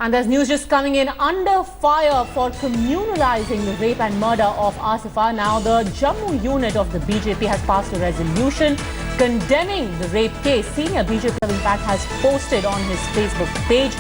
And there's news just coming in under fire for communalizing the rape and murder of Asifa. Now, the Jammu unit of the BJP has passed a resolution condemning the rape case. Senior BJP, in fact, has posted on his Facebook page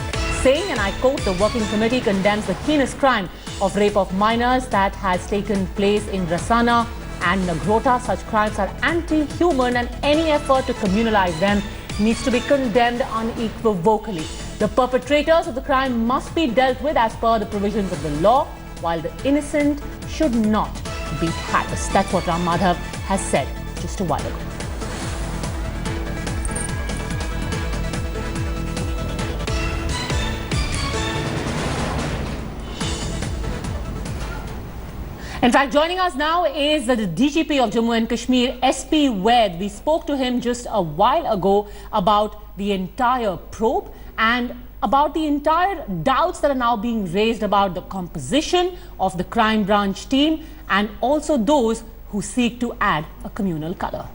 saying, and I quote, the working committee condemns the heinous crime of rape of minors that has taken place in Rasana and Nagrota. Such crimes are anti-human and any effort to communalize them needs to be condemned unequivocally. The perpetrators of the crime must be dealt with as per the provisions of the law, while the innocent should not be harassed. That's what Ram Madhav has said just a while ago. In fact, joining us now is the DGP of Jammu and Kashmir, SP Vaid. We spoke to him just a while ago about the entire probe and about the entire doubts that are now being raised about the composition of the crime branch team and also those who seek to add a communal color.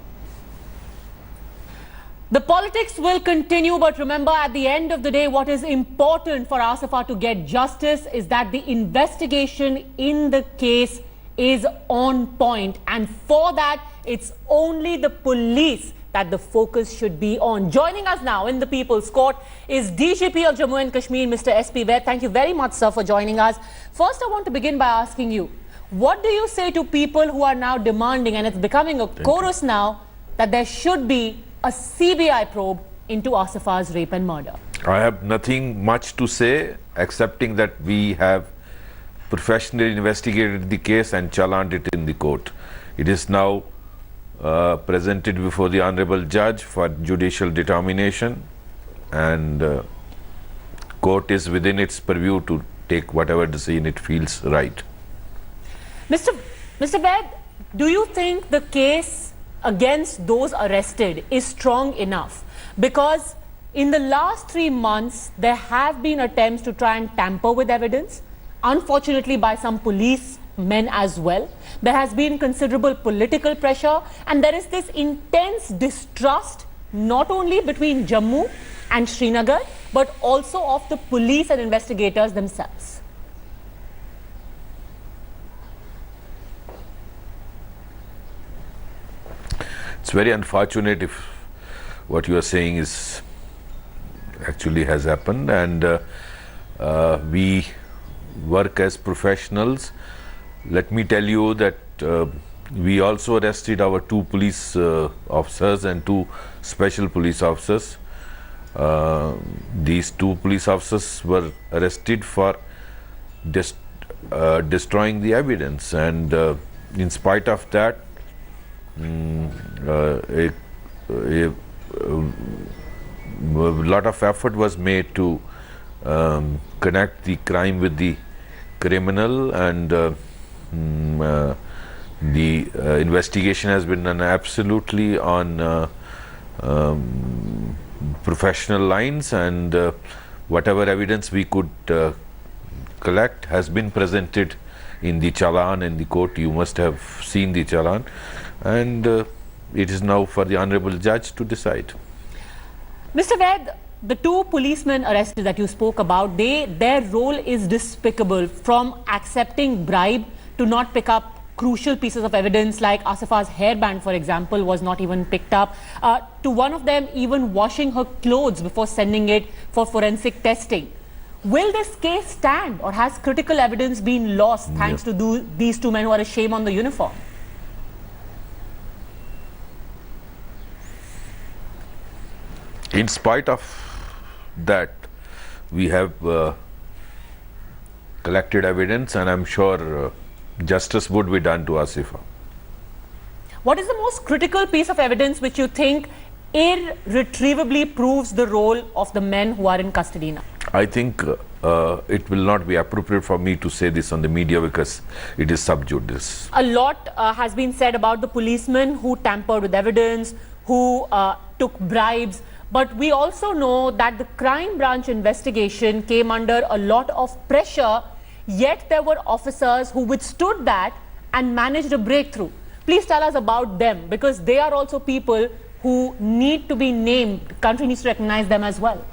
The politics will continue, but remember, at the end of the day, what is important for Asifa to get justice is that the investigation in the case is on point, and for that, it's only the police that the focus should be on. Joining us now in the People's Court is DGP of Jammu and Kashmir, Mr. SP Vaid. Thank you very much, sir, for joining us. First, I want to begin by asking you, what do you say to people who are now demanding, and it's becoming a chorus now, that there should be a CBI probe into Asifa's rape and murder? I have nothing much to say, excepting that we have professionally investigated the case and challaned it in the court. It is now presented before the Honorable Judge for judicial determination, and court is within its purview to take whatever decision it feels right. Mr. Vaid, do you think the case against those arrested is strong enough? Because in the last 3 months, there have been attempts to try and tamper with evidence, unfortunately by some policemen as well. There has been considerable political pressure, and there is this intense distrust not only between Jammu and Srinagar, but also of the police and investigators themselves. It's very unfortunate if what you are saying is actually has happened, and we work as professionals. Let me tell you that we also arrested our 2 police officers and 2 special police officers. These 2 police officers were arrested for destroying the evidence, and in spite of that, a lot of effort was made to connect the crime with the criminal, and the investigation has been done absolutely on professional lines, and whatever evidence we could collect has been presented in the challan in the court. You must have seen the challan, and it is now for the Honorable Judge to decide. Mr. Vaid, the 2 policemen arrested that you spoke about, their role is despicable, from accepting bribe to not pick up crucial pieces of evidence like Asifa's hairband, for example, was not even picked up, to one of them even washing her clothes before sending it for forensic testing. Will this case stand, or has critical evidence been lost thanks to these 2 men who are a shame on the uniform? In spite of that, we have collected evidence, and I'm sure justice would be done to Asifa. What is the most critical piece of evidence which you think irretrievably proves the role of the men who are in custody now? I think it will not be appropriate for me to say this on the media because it is sub judice. A lot has been said about the policemen who tampered with evidence, who took bribes. But we also know that the crime branch investigation came under a lot of pressure, yet there were officers who withstood that and managed a breakthrough. Please tell us about them, because they are also people who need to be named. The country needs to recognize them as well.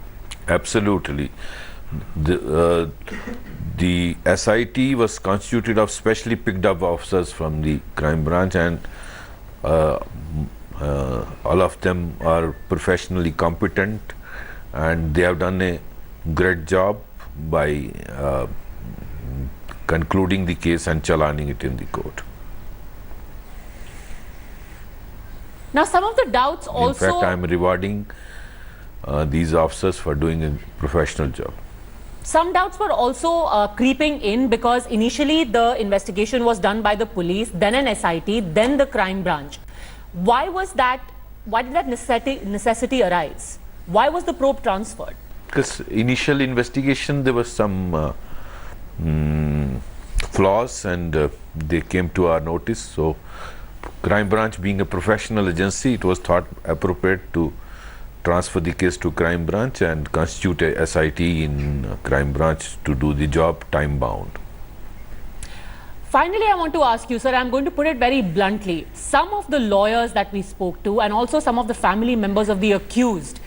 Absolutely. The SIT was constituted of specially picked up officers from the crime branch, and all of them are professionally competent, and they have done a great job by concluding the case and chalaning it in the court. Now, some of the doubts also... In fact, I am rewarding these officers for doing a professional job. Some doubts were also creeping in because initially the investigation was done by the police, then an SIT, then the crime branch. Why was that? Why did that necessity arise? Why was the probe transferred? Because initial investigation, there was some flaws, and they came to our notice. So, crime branch being a professional agency, it was thought appropriate to transfer the case to crime branch and constitute a SIT in crime branch to do the job time bound. Finally, I want to ask you, sir, I'm going to put it very bluntly. Some of the lawyers that we spoke to, and also some of the family members of the accused,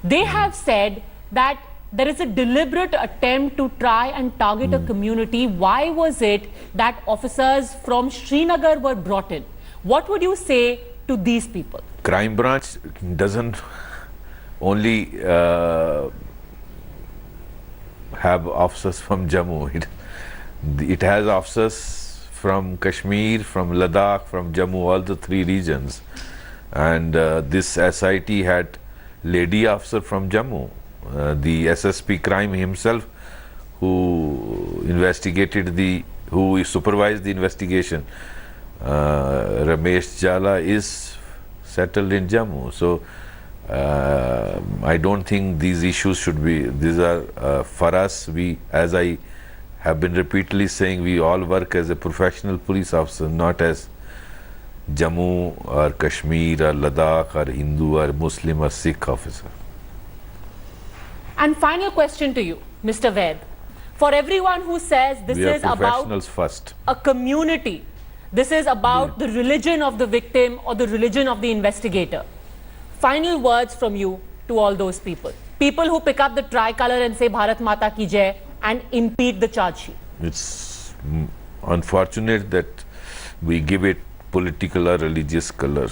they have said that there is a deliberate attempt to try and target a community. Why was it that officers from Srinagar were brought in? What would you say to these people? Crime branch doesn't only have officers from Jammu. It has officers from Kashmir, from Ladakh, from Jammu, all the three regions. And this SIT had lady officer from Jammu, the SSP crime himself, who supervised the investigation. Ramesh Jala is settled in Jammu. So I don't think these issues should be, these are for us, as I have been repeatedly saying, we all work as a professional police officer, not as Jammu or Kashmir or Ladakh or Hindu or Muslim or Sikh officer. And final question to you, Mr. Vaid. For everyone who says this is about first. A community, this is about the religion of the victim or the religion of the investigator. Final words from you to all those people. People who pick up the tricolor and say Bharat Mata Ki Jai and impede the charge sheet. It's unfortunate that we give it political or religious color.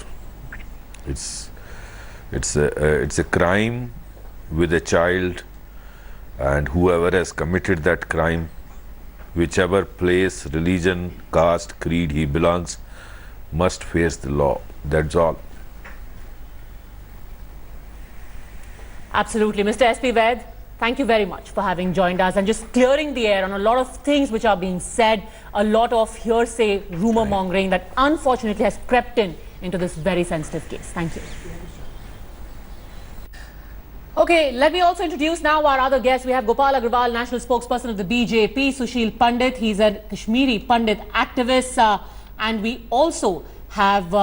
It's a crime with a child, and whoever has committed that crime, whichever place, religion, caste, creed he belongs, must face the law. That's all. Absolutely. Mr. S.P. Vaid, thank you very much for having joined us and just clearing the air on a lot of things which are being said, a lot of hearsay, rumor mongering that unfortunately has crept into this very sensitive case. Thank you. Okay, let me also introduce now our other guest. We have Gopal Agarwal, national spokesperson of the BJP, Sushil Pandit. He's a Kashmiri Pandit activist, and we also have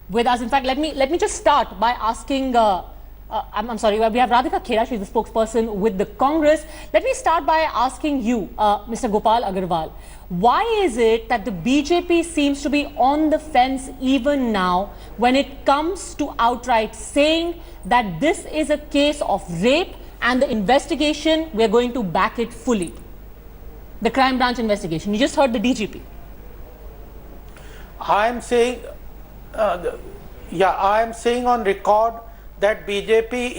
with us. In fact, let me just start by asking. I'm sorry, we have Radhika Khera, she's the spokesperson with the Congress. Let me start by asking you, Mr. Gopal Agarwal, why is it that the BJP seems to be on the fence even now when it comes to outright saying that this is a case of rape and the investigation, we're going to back it fully? The crime branch investigation. You just heard the DGP. I am saying on record that BJP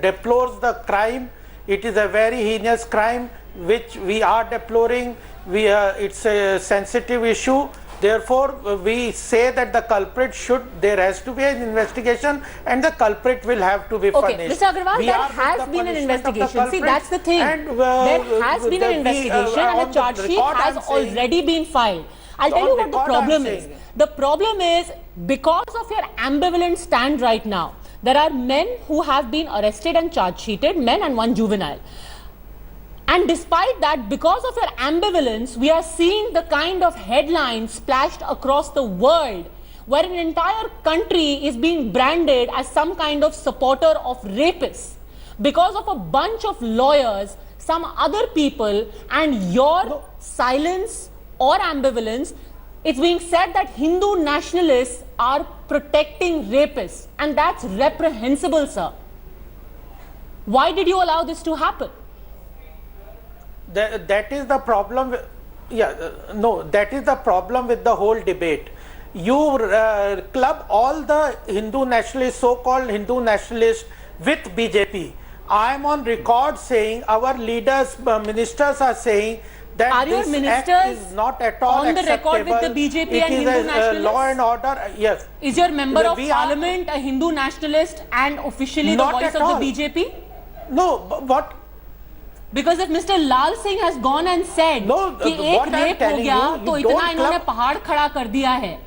deplores the crime. It is a very heinous crime which we are deploring. It's a sensitive issue. Therefore, we say that the culprit there has to be an investigation and the culprit will have to be punished. Okay, Mr. Agarwal, there has been an investigation. See, that's the thing. There has been an investigation and a charge sheet has already been filed. I'll tell you what the problem is. The problem is, because of your ambivalent stand right now, there are men who have been arrested and charge sheeted, men and one juvenile. And despite that, because of your ambivalence, we are seeing the kind of headlines splashed across the world where an entire country is being branded as some kind of supporter of rapists because of a bunch of lawyers, some other people, and your silence or ambivalence. It's being said that Hindu nationalists are protecting rapists, and that's reprehensible, sir. Why did you allow this to happen? That is the problem. No, that is the problem with the whole debate. You club all the Hindu nationalists, so-called Hindu nationalists, with BJP. I am on record saying, our leaders, ministers are saying that are your this act ministers is not at all on the acceptable. record with the BJP it and is Hindu a nationalists? Law and order, yes. Is your member of We are- parliament a Hindu nationalist and officially the Not voice at of all. the BJP? No, what? Because if Mr. Lal Singh has gone and said No, कि what एक I'm rape हो telling गया you, तो you इतना don't इन्होंने club- पहाड़ खड़ा कर दिया है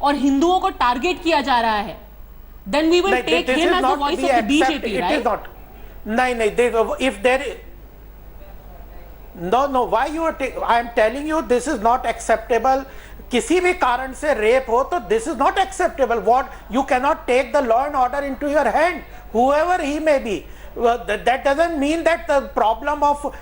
और हिंदुओं को टारगेट किया जा रहा है, then we will Like, take this him is as the not voice to of be the BJP, accepted. It right? is not. No, if there is, no, why you are taking, I am telling you this is not acceptable. किसी भी कारण से rape हो तो this is not acceptable. What, you cannot take the law and order into your hand, whoever he may be. That doesn't mean that the problem of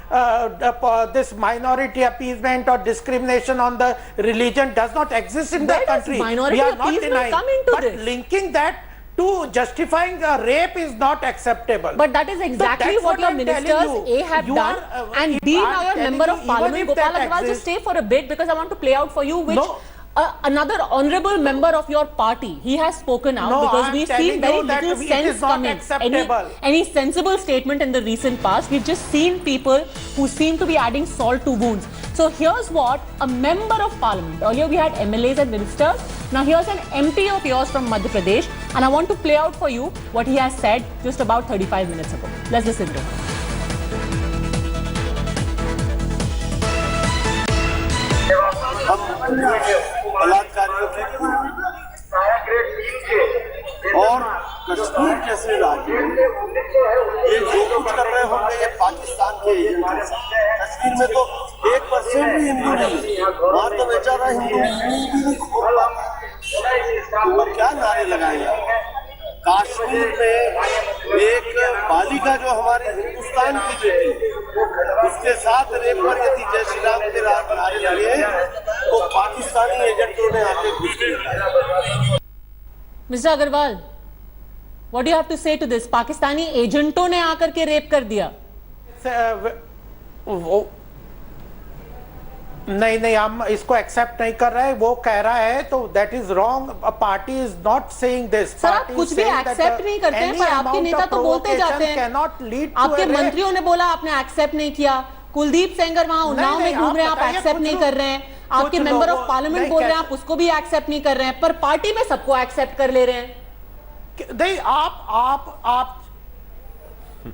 this minority appeasement or discrimination on the religion does not exist in the Where does country. minority We are not appeasement denying, come into but this? linking that to justifying a rape is not acceptable. But that is exactly that's what your I'm telling ministers you. A have You done, are, and if B, I'm now your telling member you, of even parliament if Gopal that Agarwal, just exists- stay for a bit because I want to play out for you which No. another honorable member of your party, he has spoken out No, because I'm we've telling seen very you that little it sense is not coming. acceptable. Any sensible statement in the recent past. We've just seen people who seem to be adding salt to wounds. So here's what a member of parliament, earlier we had MLAs and ministers, now here's an MP of yours from Madhya Pradesh, and I want to play out for you what he has said just about 35 minutes ago. Let's listen to him. बलात्कारियों की और कश्मीर जैसे राज्य ये जो कुछ कर रहे होंगे ये पाकिस्तान के एजेंट हैं। कश्मीर में तो 1% भी हिंदू नहीं है, वहाँ तो बेचारा हिंदू भी नहीं खोल पाता है। तो वो क्या नारे लगाएंगे? कश्मीर में एक बालिका जो हमारे हिंदुस्तान की बेटी उसके साथ रेप पर यदि जय श्री राम के नारे लगे तो पाकिस्तानी एजेंटों ने आके घुस गए। Mr. Agarwal, what do you have to say to this? Pakistani एजेंटों ने आकर के रेप कर दिया। वो नहीं हम इसको एक्सेप्ट नहीं कर रहे हैं, वो कह रहा है तो that is wrong. Party is not saying this. Sir आप कुछ भी एक्सेप्ट नहीं करते हैं पर आपके नेता तो बोलते जाते हैं। आपके मंत्रियों ने बोला आपने एक्सेप्ट नहीं किया, कुलदीप सेंगर वहां उन्नाव में घूम रहे हैं, आप एक्सेप्ट नहीं कर रहे हैं, आपके मेंबर ऑफ पार्लियामेंट बोल रहे हैं आप उसको भी एक्सेप्ट नहीं कर रहे हैं, पर पार्टी में सबको एक्सेप्ट कर ले रहे हैं। नहीं आप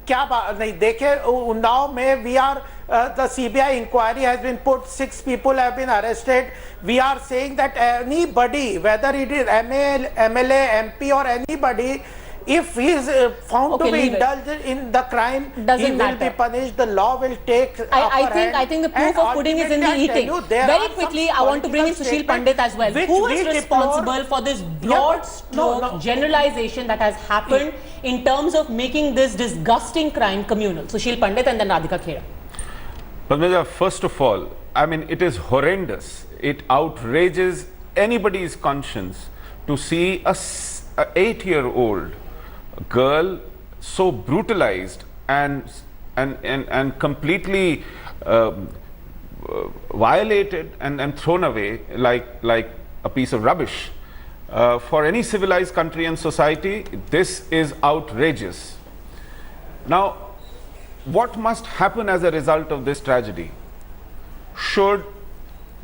क्या बात नहीं देखिए, उन्नाव में we are the CBI inquiry has been put, 6 people have been arrested. We are saying that anybody, whether it is MLA, MP or anybody, if he is found to be indulged in the crime, he will be punished. The law will take I think the proof of pudding is in the eating. Very quickly, I want to bring in Sushil Pandit as well. Who is responsible for this broad stroke generalization that has happened in terms of making this disgusting crime communal? Sushil Pandit and then Radhika Khera. Padmaja, first of all, I mean, it is horrendous. It outrages anybody's conscience to see a 8-year-old girl so brutalized and completely violated and thrown away like a piece of rubbish. For any civilized country and society, this is outrageous. Now, what must happen as a result of this tragedy? Should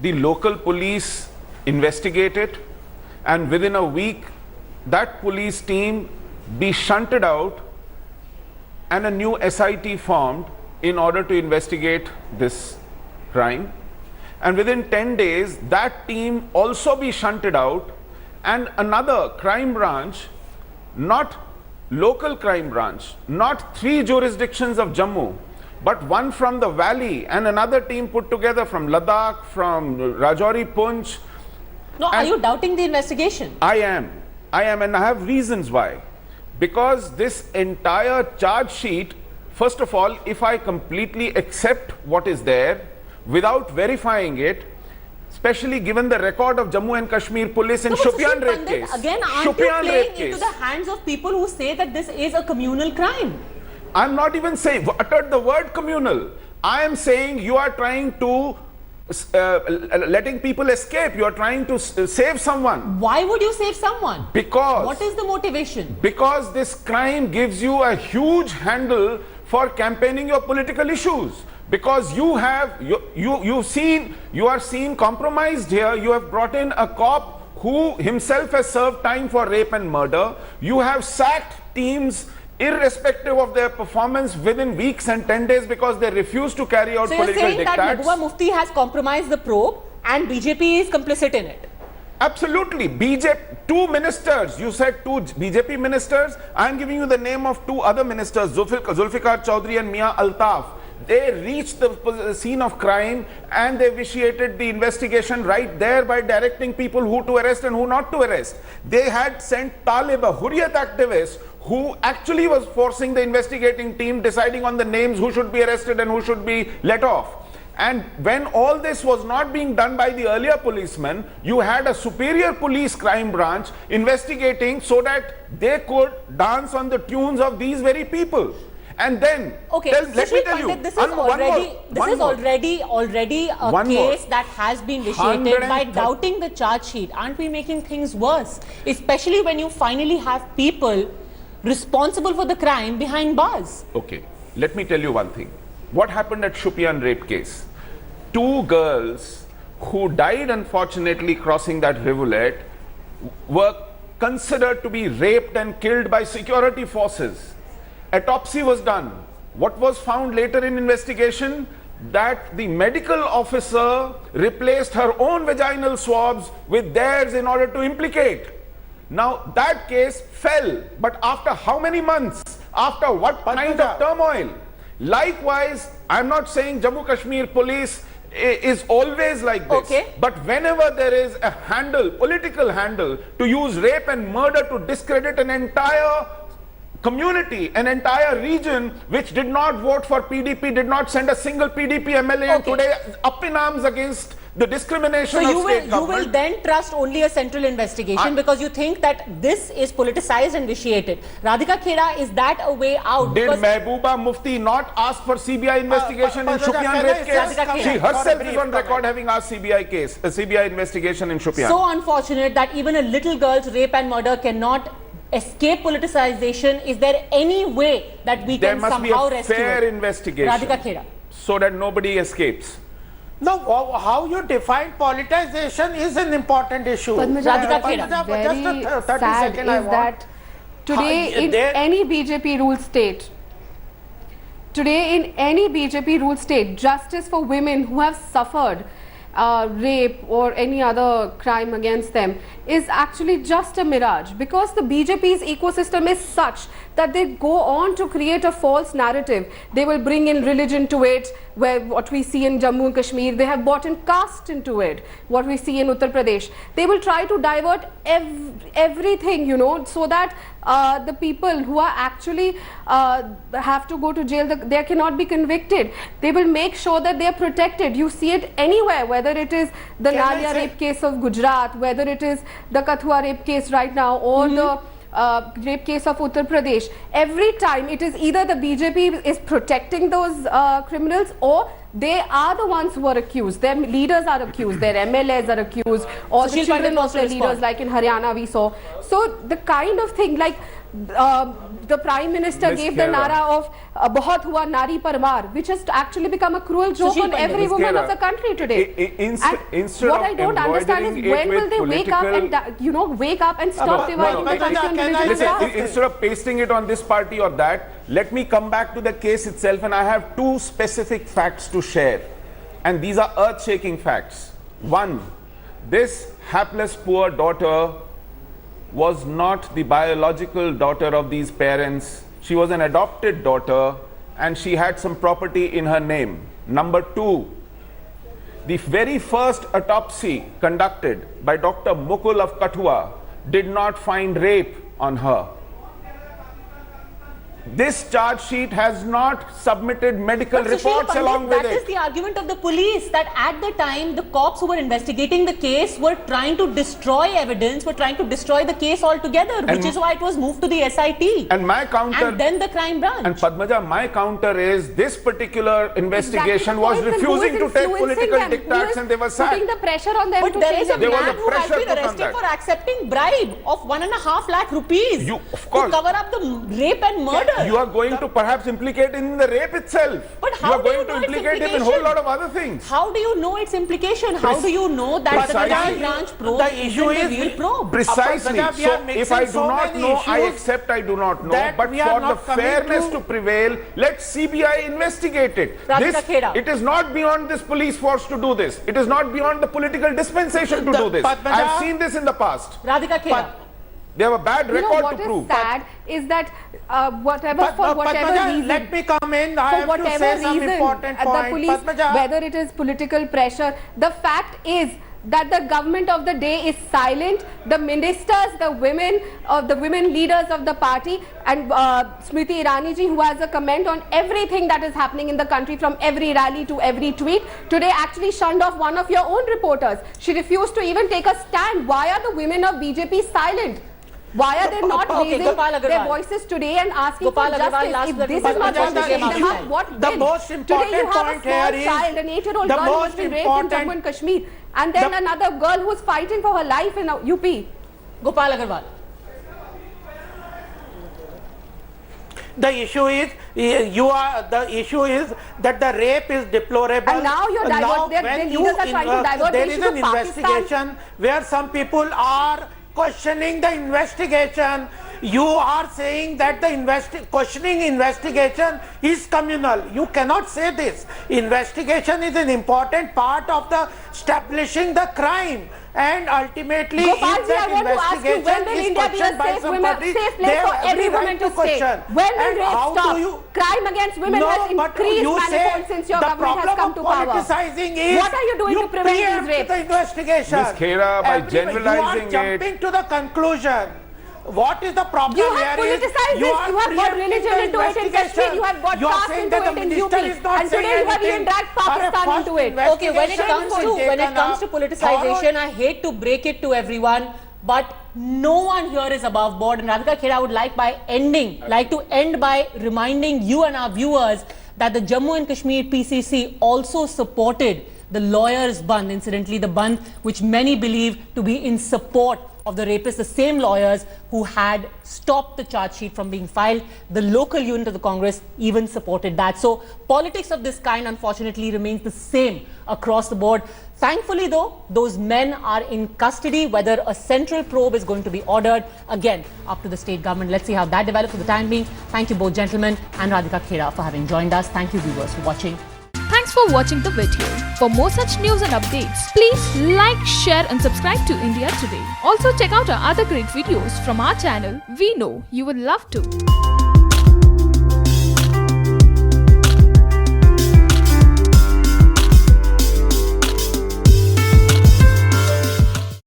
the local police investigate it, and within a week that police team be shunted out and a new SIT formed in order to investigate this crime, and within 10 days that team also be shunted out and another crime branch, not local crime branch, not 3 jurisdictions of Jammu, but one from the valley and another team put together from Ladakh, from Rajouri, Poonch. No, are you doubting the investigation? I am, and I have reasons why. Because this entire charge sheet, first of all, if I completely accept what is there without verifying it, especially given the record of Jammu and Kashmir police in No, but Shopian Sushil rape Pandit, case. again, aren't you Shopian playing rape into case. the hands of people who say that this is a communal crime? I'm not even saying, uttered the word communal. I am saying you are trying to letting people escape. You are trying to save someone. Why would you save someone? Because What is the motivation? Because this crime gives you a huge handle for campaigning your political issues. Because you are seen compromised here. You have brought in a cop who himself has served time for rape and murder. You have sacked teams irrespective of their performance within weeks and 10 days because they refuse to carry out So you're political saying that diktats. Mahbooba Mufti has compromised the probe and BJP is complicit in it? Absolutely. Two ministers, you said two BJP ministers. I am giving you the name of two other ministers, Zulfikar Chaudhary and Mia Altaf. They reached the scene of crime and they initiated the investigation right there by directing people who to arrest and who not to arrest. They had sent Talib, a Hurriyat activist, who actually was forcing the investigating team, deciding on the names who should be arrested and who should be let off. And when all this was not being done by the earlier policemen, you had a superior police crime branch investigating so that they could dance on the tunes of these very people. And then, Okay, let me Sushil tell you, Pandit, this is one more- already a One more. case that has been initiated by 130 doubting the charge sheet. Aren't we making things worse? Especially when you finally have people responsible for the crime behind bars. Okay, let me tell you one thing. What happened at Shopian rape case? Two girls who died unfortunately crossing that rivulet were considered to be raped and killed by security forces. Autopsy was done. What was found later in investigation? That the medical officer replaced her own vaginal swabs with theirs in order to implicate. Now that case fell, but after how many months? After what kind of turmoil? Likewise, I'm not saying Jammu Kashmir police is always like this. Okay. But whenever there is a handle, political handle, to use rape and murder to discredit an entire community, an entire region which did not vote for PDP, did not send a single PDP MLA, and Okay. today up in arms against the discrimination So of you state will government. then trust only a central investigation because you think that this is politicized and vitiated. Radhika Kheda, is that a way out? Did Because Mehbooba Mufti not ask for CBI investigation in Pankaj, Shopian can rape I case? just come She in for a herself brief is on record comment? having asked CBI case, a CBI investigation in Shopian. so unfortunate that even a little girl's rape and murder cannot escape politicization. Is there any way that we there can must be somehow a rescue fair it? investigation Radhika Kheda. so that nobody escapes. No, how you define politicization is an important issue. Radhika Kheda. Just Very a 30 sad second I is want. that today in any BJP ruled state, justice for women who have suffered rape or any other crime against them is actually just a mirage, because the BJP's ecosystem is such that they go on to create a false narrative. They will bring in religion to it, where what we see in Jammu and Kashmir, they have brought in caste into it, what we see in Uttar Pradesh. They will try to divert everything, you know, so that the people who are actually have to go to jail, they cannot be convicted. They will make sure that they are protected. You see it anywhere, whether it is the Can I Nalia say- rape case of Gujarat, whether it is the Kathua rape case right now, or the rape case of Uttar Pradesh. Every time it is either the BJP is protecting those criminals, or they are the ones who are accused. Their leaders are accused, their MLAs are accused, or Sushil the children Pandit of wants to their leaders, respond. like in Haryana we saw. So the kind of thing, like the Prime Minister Ms. gave the Khera. nara of Bahut Hua Nari Parvar, which has actually become a cruel joke Sushil on Pandit. every Ms. woman Khera, of the country today. And instead what of I don't understand is, embroidering when it will with they wake up and wake up and stop No, dividing no, the country into individual Listen, classes? instead of pasting it on this party or that, let me come back to the case itself, and I have two specific facts to share. And these are earth-shaking facts. One, this hapless poor daughter was not the biological daughter of these parents. She was an adopted daughter, and she had some property in her name. Number two, the very first autopsy conducted by Dr. Mukul of Kathua did not find rape on her. This charge sheet has not submitted medical But Sushil reports Pandit, along with that is it. the argument of the police, that at the time the cops who were investigating the case were trying to destroy evidence, were trying to destroy the case altogether, which is why it was moved to the SIT. And my counter, And then the crime branch. and Padmaja, my counter is this particular investigation was Exactly. refusing Who to is take influencing political them? dictats Who and they were is putting sacked. the pressure on them But to there change is a There was man a who has pressure been put on arrested that. for accepting bribe of 1.5 lakh rupees Of course. to cover up the rape and murder. You are going to perhaps implicate him in the rape itself. But you how are do you going to know its implicate him in a whole implication? lot of other things. How do you know its implication? How do you know that the Precisely. crime branch probe The issue isn't is the real probe? Precisely. Appa, we are So mixing if I do so not many know, I issues accept I do not know. that But we are for the not coming fairness to- to prevail, let CBI investigate it. Radhika Khera. It is not beyond this police force to do this. It is not beyond the political dispensation to The do this. Padmaja- I have seen this in the past. Radhika Khera. They have a bad You know record what to is prove. sad is that whatever But, for whatever Padmaja, reason, let me come in. I for have to whatever say some reason, important the point. police, Padmaja, whether it is political pressure, the fact is that the government of the day is silent. The ministers, the women leaders of the party, and Smriti Irani ji, who has a comment on everything that is happening in the country, from every rally to every tweet, today actually shunned off one of your own reporters. She refused to even take a stand. Why are the women of BJP silent? Why are they not Okay, raising Gopal their Agarwal. voices today and asking Gopal for Agarwal, justice? last If word this from is not Padmaja, going to the take them issue- up, what the then? most Today important you have a point small here is- child, an 8-year-old the girl who's most been raped in important- Jammu and Kashmir, and then the- another girl who's fighting for her life in UP. Gopal Agarwal. the issue is the issue is that the rape is deplorable. And now you're Now their when leaders are trying to divert there the is issue an to Pakistan. investigation where some people are questioning the investigation. You are saying that the questioning investigation is communal. You cannot say this. Investigation is an important part of the establishing the crime. And ultimately, Gopal if ji, I that want to ask you, when investigation will is India be a questioned by safe somebody, place they have for every every right woman to stay? question. When will And rape how do stop? you- Crime against women No, has but increased you say manifold since your the government has problem come of to power. politicizing is What are you doing to prevent these preempt rapes? the investigation. Ms. Khera, by generalizing you are jumping to the conclusion. What is the problem You have here is politicized this. You have got preempting religion the into it in Kashmir. investigation. You have got You are caste saying into that it the in minister UP. is not And today saying you have even anything. dragged Pakistan Our into it. first Okay, when it comes to politicization, I hate to break it to everyone, but no one here is above board. And Radhika Khera, I would like to end by reminding you and our viewers that the Jammu and Kashmir PCC also supported the lawyers' band, incidentally, the band which many believe to be in support of the rapists, the same lawyers who had stopped the charge sheet from being filed. The local unit of the Congress even supported that. So politics of this kind, unfortunately, remains the same across the board. Thankfully, though, those men are in custody. Whether a central probe is going to be ordered, again, up to the state government. Let's see how that develops. For the time being, thank you both gentlemen and Radhika Khera for having joined us. Thank you viewers for watching. Thanks for watching the video. For more such news and updates, please like, share and subscribe to India Today. Also check out our other great videos from our channel. We know you would love to.